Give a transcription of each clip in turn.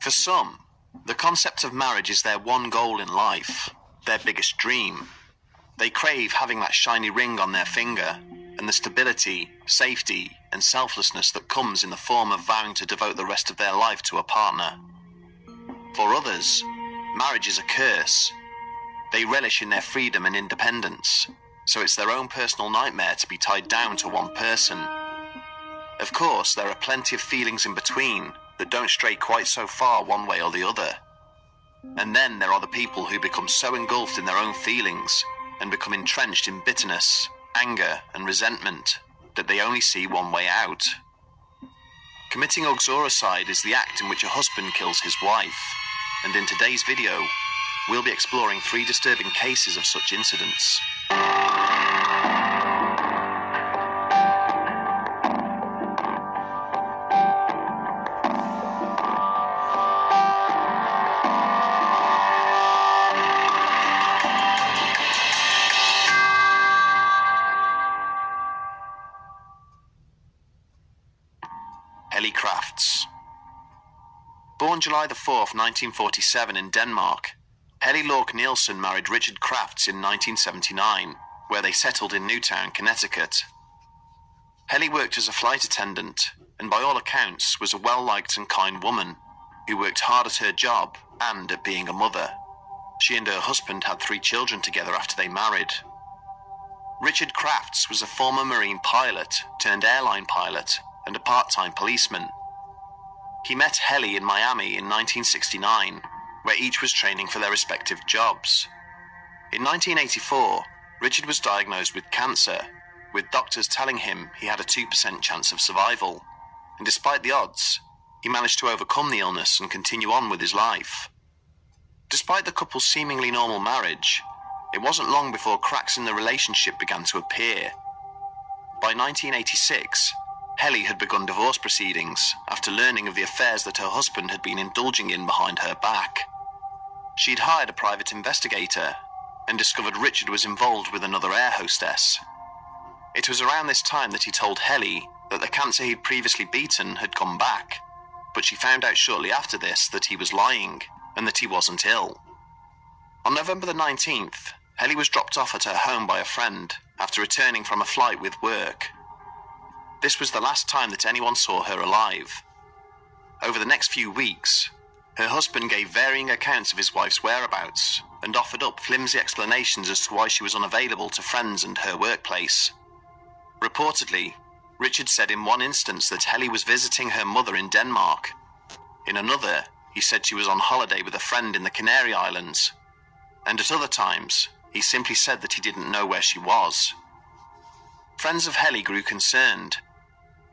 For some, the concept of marriage is their one goal in life, their biggest dream. They crave having that shiny ring on their finger, and the stability, safety, and selflessness that comes in the form of vowing to devote the rest of their life to a partner. For others, marriage is a curse. They relish in their freedom and independence, so it's their own personal nightmare to be tied down to one person. Of course, there are plenty of feelings in between that don't stray quite so far one way or the other. And then there are the people who become so engulfed in their own feelings and become entrenched in bitterness, anger, and resentment that they only see one way out. Committing Uxoricide is the act in which a husband kills his wife, and in today's video, we'll be exploring 3 disturbing cases of such incidents. Helly Crafts. Born July 4th, 1947 in Denmark, Helly Lork Nielsen married Richard Crafts in 1979, where they settled in Newtown, Connecticut. Helly worked as a flight attendant, and by all accounts was a well-liked and kind woman, who worked hard at her job and at being a mother. She and her husband had 3 children together after they married. Richard Crafts was a former Marine pilot turned airline pilot and a part-time policeman. He met Helly in Miami in 1969, where each was training for their respective jobs. In 1984, Richard was diagnosed with cancer, with doctors telling him he had a 2% chance of survival, and despite the odds, he managed to overcome the illness and continue on with his life. Despite the couple's seemingly normal marriage, it wasn't long before cracks in the relationship began to appear. By 1986, Helly had begun divorce proceedings after learning of the affairs that her husband had been indulging in behind her back. She'd hired a private investigator and discovered Richard was involved with another air hostess. It was around this time that he told Helly that the cancer he'd previously beaten had come back, but she found out shortly after this that he was lying and that he wasn't ill. On November the 19th, Helly was dropped off at her home by a friend after returning from a flight with work. This was the last time that anyone saw her alive. Over the next few weeks, her husband gave varying accounts of his wife's whereabouts and offered up flimsy explanations as to why she was unavailable to friends and her workplace. Reportedly, Richard said in one instance that Helly was visiting her mother in Denmark. In another, he said she was on holiday with a friend in the Canary Islands. And at other times, he simply said that he didn't know where she was. Friends of Helly grew concerned.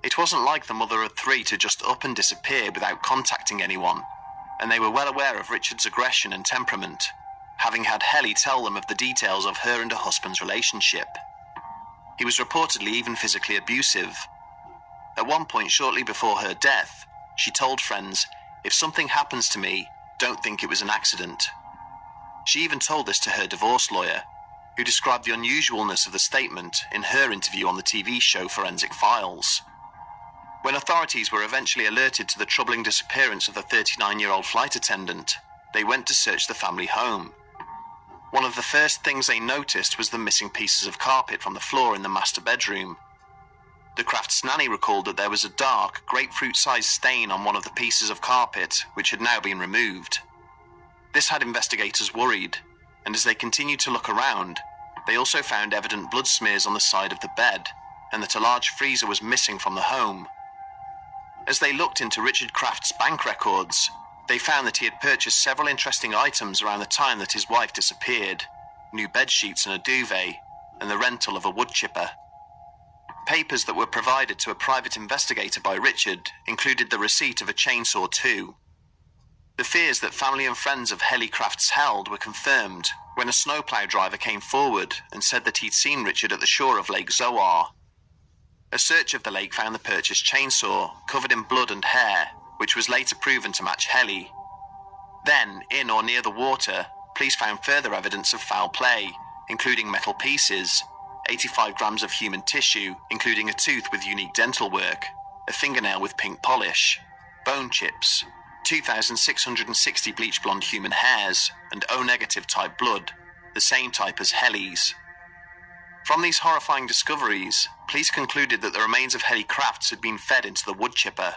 It wasn't like the mother of 3 to just up and disappear without contacting anyone, and they were well aware of Richard's aggression and temperament, having had Helly tell them of the details of her and her husband's relationship. He was reportedly even physically abusive. At one point shortly before her death, she told friends, "If something happens to me, don't think it was an accident." She even told this to her divorce lawyer, who described the unusualness of the statement in her interview on the TV show Forensic Files. When authorities were eventually alerted to the troubling disappearance of the 39-year-old flight attendant, they went to search the family home. One of the first things they noticed was the missing pieces of carpet from the floor in the master bedroom. The Crafts' nanny recalled that there was a dark, grapefruit-sized stain on one of the pieces of carpet, which had now been removed. This had investigators worried, and as they continued to look around, they also found evident blood smears on the side of the bed, and that a large freezer was missing from the home. As they looked into Richard Crafts' bank records, they found that he had purchased several interesting items around the time that his wife disappeared: new bed sheets and a duvet, and the rental of a wood chipper. Papers that were provided to a private investigator by Richard included the receipt of a chainsaw too. The fears that family and friends of Helly Crafts held were confirmed when a snowplow driver came forward and said that he'd seen Richard at the shore of Lake Zoar. A search of the lake found the purchased chainsaw covered in blood and hair, which was later proven to match Helly. Then, in or near the water, police found further evidence of foul play, including metal pieces, 85 grams of human tissue, including a tooth with unique dental work, a fingernail with pink polish, bone chips, 2,660 bleach blonde human hairs, and O-negative type blood, the same type as Helly's. From these horrifying discoveries, police concluded that the remains of Helly Crafts had been fed into the wood chipper.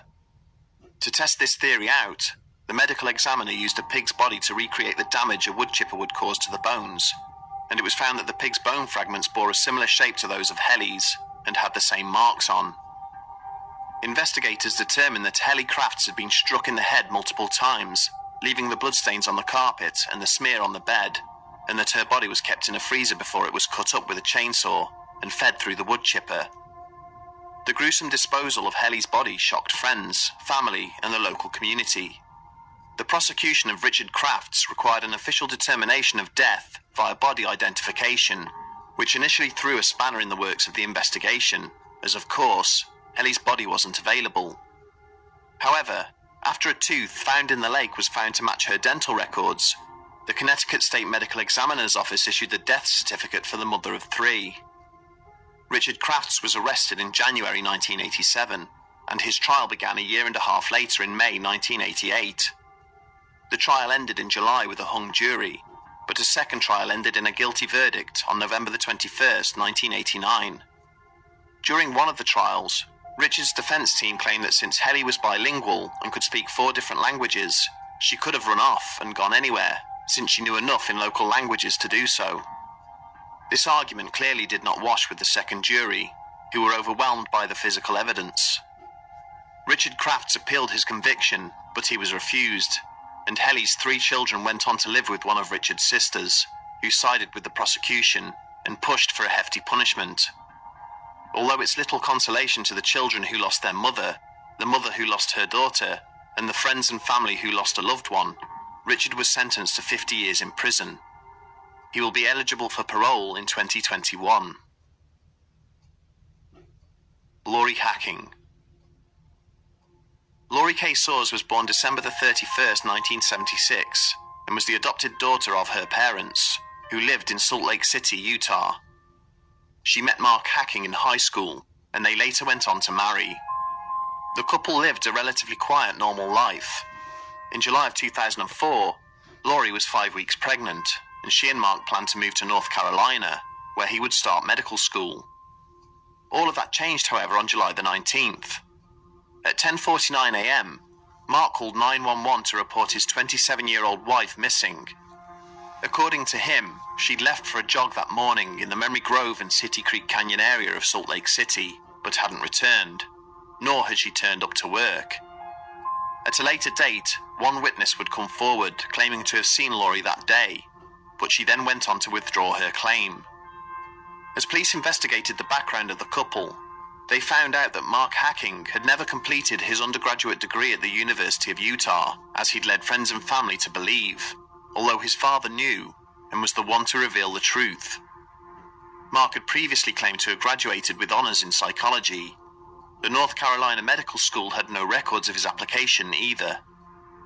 To test this theory out, the medical examiner used a pig's body to recreate the damage a wood chipper would cause to the bones, and it was found that the pig's bone fragments bore a similar shape to those of Helly's and had the same marks on. Investigators determined that Helly Crafts had been struck in the head multiple times, leaving the bloodstains on the carpet and the smear on the bed, and that her body was kept in a freezer before it was cut up with a chainsaw and fed through the wood chipper. The gruesome disposal of Helly's body shocked friends, family, and the local community. The prosecution of Richard Crafts required an official determination of death via body identification, which initially threw a spanner in the works of the investigation, as of course, Helly's body wasn't available. However, after a tooth found in the lake was found to match her dental records, the Connecticut State Medical Examiner's Office issued the death certificate for the mother of three. Richard Crafts was arrested in January 1987, and his trial began a year and a half later in May 1988. The trial ended in July with a hung jury, but a second trial ended in a guilty verdict on November 21st, 1989. During one of the trials, Richard's defense team claimed that since Helly was bilingual and could speak 4 different languages, she could have run off and gone anywhere, since she knew enough in local languages to do so. This argument clearly did not wash with the second jury, who were overwhelmed by the physical evidence. Richard Crafts appealed his conviction, but he was refused, and Helly's 3 children went on to live with one of Richard's sisters, who sided with the prosecution and pushed for a hefty punishment. Although it's little consolation to the children who lost their mother, the mother who lost her daughter, and the friends and family who lost a loved one, Richard was sentenced to 50 years in prison. He will be eligible for parole in 2021. Laurie hacking. Laurie K. Soares was born December 31st, 1976, and was the adopted daughter of her parents, who lived in Salt Lake City, Utah. She met Mark Hacking in high school, and they later went on to marry. The couple lived a relatively quiet, normal life. In July of 2004, Laurie was 5 weeks pregnant, and she and Mark planned to move to North Carolina, where he would start medical school. All of that changed, however, on July the 19th. At 10:49 a.m., Mark called 911 to report his 27-year-old wife missing. According to him, she'd left for a jog that morning in the Memory Grove and City Creek Canyon area of Salt Lake City, but hadn't returned, nor had she turned up to work. At a later date, one witness would come forward claiming to have seen Laurie that day, but she then went on to withdraw her claim. As police investigated the background of the couple, they found out that Mark Hacking had never completed his undergraduate degree at the University of Utah, as he'd led friends and family to believe, although his father knew and was the one to reveal the truth. Mark had previously claimed to have graduated with honors in psychology. The North Carolina Medical School had no records of his application either.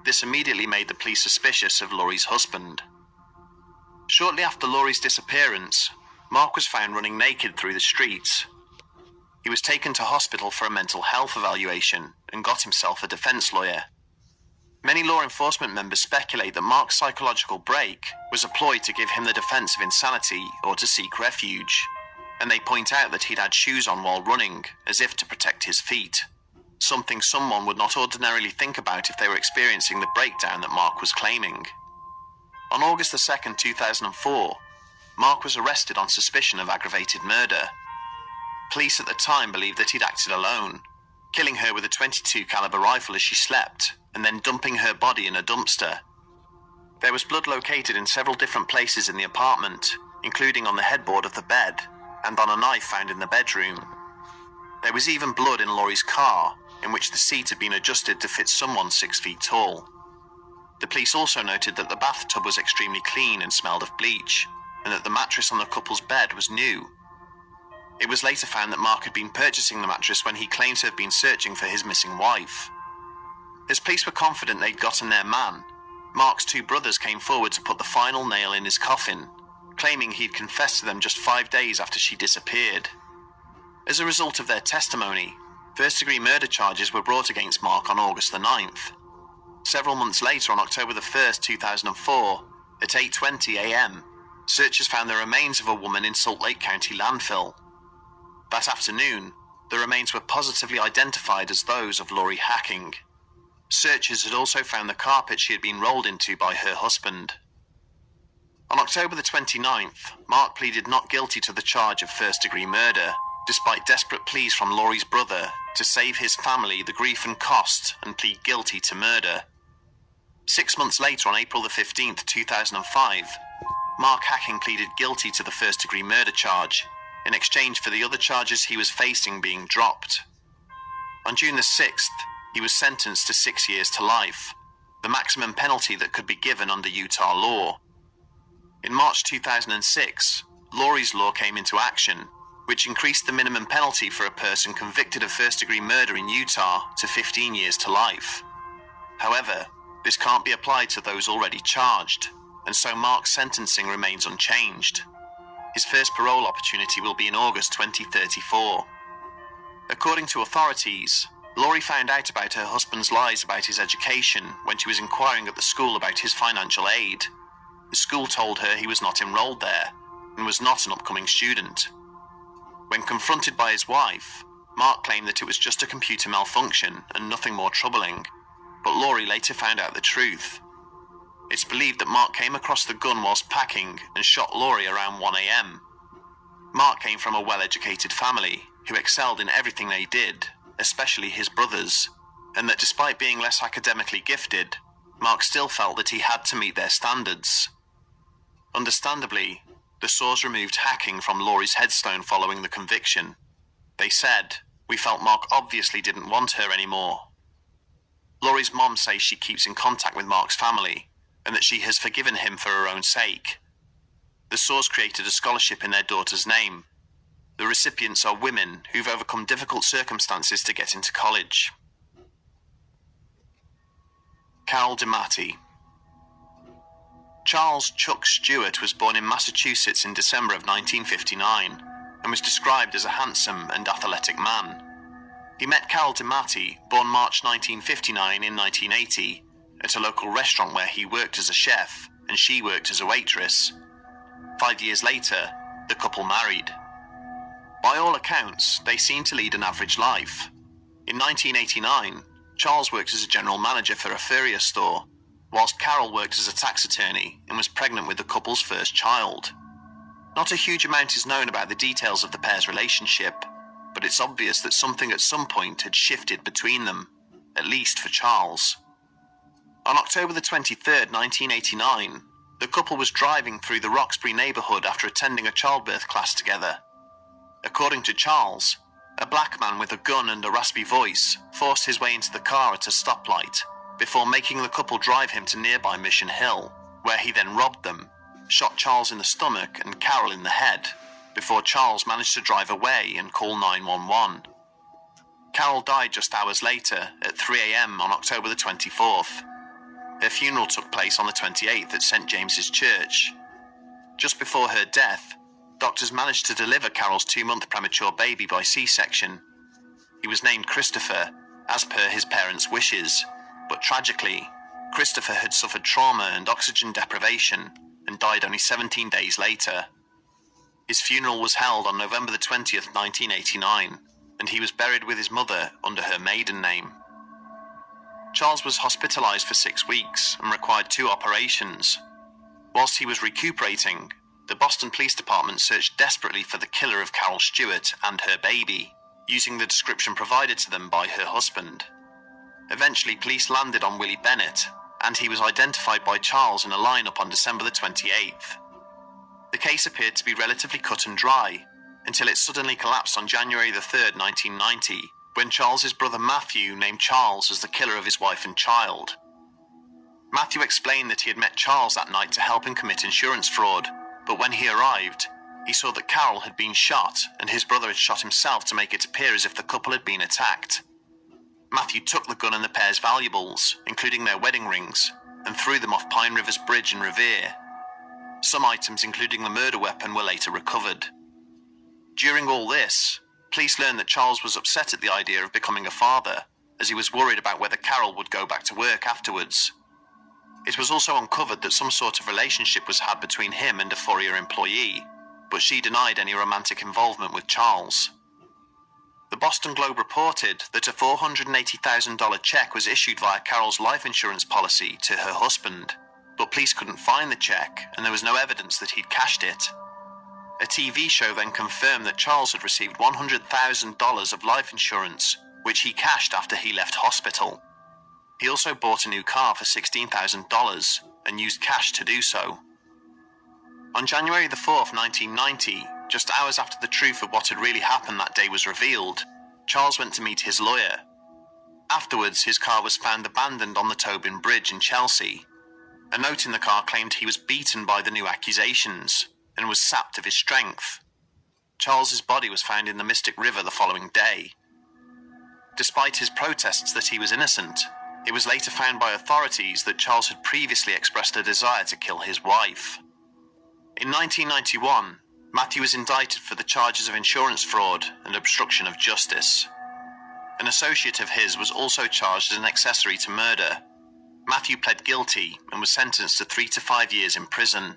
This immediately made the police suspicious of Laurie's husband. Shortly after Laurie's disappearance, Mark was found running naked through the streets. He was taken to hospital for a mental health evaluation and got himself a defense lawyer. Many law enforcement members speculate that Mark's psychological break was a ploy to give him the defense of insanity or to seek refuge, and they point out that he'd had shoes on while running, as if to protect his feet, something someone would not ordinarily think about if they were experiencing the breakdown that Mark was claiming. On August 2nd, 2004, Mark was arrested on suspicion of aggravated murder. Police at the time believed that he'd acted alone, killing her with a .22 caliber rifle as she slept, and then dumping her body in a dumpster. There was blood located in several different places in the apartment, including on the headboard of the bed, and on a knife found in the bedroom. There was even blood in Laurie's car, in which the seat had been adjusted to fit someone 6 feet tall. The police also noted that the bathtub was extremely clean and smelled of bleach, and that the mattress on the couple's bed was new. It was later found that Mark had been purchasing the mattress when he claimed to have been searching for his missing wife. As police were confident they'd gotten their man, Mark's 2 brothers came forward to put the final nail in his coffin, claiming he'd confessed to them just 5 days after she disappeared. As a result of their testimony, first-degree murder charges were brought against Mark on August the 9th. Several months later, on October the 1st, 2004, at 8:20 a.m., searchers found the remains of a woman in Salt Lake County landfill. That afternoon, the remains were positively identified as those of Lori Hacking. Searchers had also found the carpet she had been rolled into by her husband. On October the 29th, Mark pleaded not guilty to the charge of first-degree murder, despite desperate pleas from Lori's brother to save his family the grief and cost and plead guilty to murder. 6 months later, on April the 15th, 2005, Mark Hacking pleaded guilty to the first-degree murder charge, in exchange for the other charges he was facing being dropped. On June the 6th, he was sentenced to 6 years to life, the maximum penalty that could be given under Utah law. In March 2006, Lori's law came into action, which increased the minimum penalty for a person convicted of first-degree murder in Utah to 15 years to life. However, this can't be applied to those already charged, and so Mark's sentencing remains unchanged. His first parole opportunity will be in August 2034. According to authorities, Lori found out about her husband's lies about his education when she was inquiring at the school about his financial aid. The school told her he was not enrolled there and was not an upcoming student. When confronted by his wife, Mark claimed that it was just a computer malfunction and nothing more troubling, but Lori later found out the truth. It's believed that Mark came across the gun whilst packing and shot Lori around 1 a.m. Mark came from a well-educated family who excelled in everything they did, especially his brothers, and that despite being less academically gifted, Mark still felt that he had to meet their standards. Understandably, the Saws removed Hacking from Lori's headstone following the conviction. They said, "We felt Mark obviously didn't want her anymore." Lori's mom says she keeps in contact with Mark's family, and that she has forgiven him for her own sake. The Saws created a scholarship in their daughter's name. The recipients are women who've overcome difficult circumstances to get into college. Carol DiMatti. Charles Chuck Stewart was born in Massachusetts in December of 1959 and was described as a handsome and athletic man. He met Carol DiMatti, born March 1959 in 1980, at a local restaurant where he worked as a chef and she worked as a waitress. 5 years later, the couple married. By all accounts, they seemed to lead an average life. In 1989, Charles worked as a general manager for a furrier store, whilst Carol worked as a tax attorney and was pregnant with the couple's first child. Not a huge amount is known about the details of the pair's relationship, but it's obvious that something at some point had shifted between them, at least for Charles. On October the 23rd, 1989, the couple was driving through the Roxbury neighborhood after attending a childbirth class together. According to Charles, a black man with a gun and a raspy voice forced his way into the car at a stoplight before making the couple drive him to nearby Mission Hill, where he then robbed them, shot Charles in the stomach and Carol in the head, before Charles managed to drive away and call 911. Carol died just hours later at 3 a.m. on October the 24th. Her funeral took place on the 28th at St. James's Church. Just before her death, doctors managed to deliver Carol's 2-month premature baby by C-section. He was named Christopher, as per his parents' wishes, but tragically, Christopher had suffered trauma and oxygen deprivation and died only 17 days later. His funeral was held on November the 20th, 1989, and he was buried with his mother under her maiden name. Charles was hospitalized for 6 weeks and required 2 operations. Whilst he was recuperating, the Boston Police Department searched desperately for the killer of Carol Stewart and her baby, using the description provided to them by her husband. Eventually, police landed on Willie Bennett, and he was identified by Charles in a lineup on December the 28th. The case appeared to be relatively cut and dry, until it suddenly collapsed on January the 3rd, 1990, when Charles's brother Matthew named Charles as the killer of his wife and child. Matthew explained that he had met Charles that night to help him commit insurance fraud, but when he arrived, he saw that Carol had been shot and his brother had shot himself to make it appear as if the couple had been attacked. Matthew took the gun and the pair's valuables, including their wedding rings, and threw them off Pine River's bridge in Revere. Some items, including the murder weapon, were later recovered. During all this, police learned that Charles was upset at the idea of becoming a father, as he was worried about whether Carol would go back to work afterwards. It was also uncovered that some sort of relationship was had between him and a Fourier employee, but she denied any romantic involvement with Charles. The Boston Globe reported that a $480,000 check was issued via Carol's life insurance policy to her husband, but police couldn't find the check and there was no evidence that he'd cashed it. A TV show then confirmed that Charles had received $100,000 of life insurance, which he cashed after he left hospital. He also bought a new car for $16,000 and used cash to do so. On January the 4th, 1990, just hours after the truth of what had really happened that day was revealed, Charles went to meet his lawyer. Afterwards, his car was found abandoned on the Tobin Bridge in Chelsea. A note in the car claimed he was beaten by the new accusations and was sapped of his strength. Charles's body was found in the Mystic River the following day. Despite his protests that he was innocent, it was later found by authorities that Charles had previously expressed a desire to kill his wife. In 1991, Matthew was indicted for the charges of insurance fraud and obstruction of justice. An associate of his was also charged as an accessory to murder. Matthew pled guilty and was sentenced to 3 to 5 years in prison.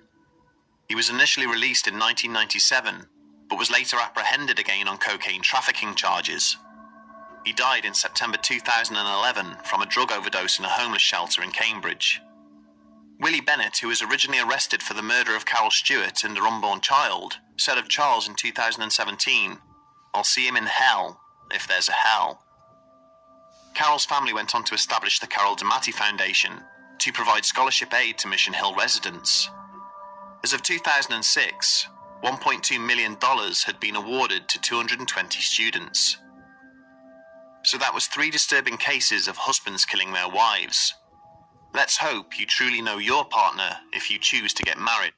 He was initially released in 1997, but was later apprehended again on cocaine trafficking charges. He died in September 2011 from a drug overdose in a homeless shelter in Cambridge. Willie Bennett, who was originally arrested for the murder of Carol Stewart and her unborn child, said of Charles in 2017, "I'll see him in hell, if there's a hell." Carol's family went on to establish the Carol DeMatti Foundation to provide scholarship aid to Mission Hill residents. As of 2006, $1.2 million had been awarded to 220 students. So that was 3 disturbing cases of husbands killing their wives. Let's hope you truly know your partner if you choose to get married.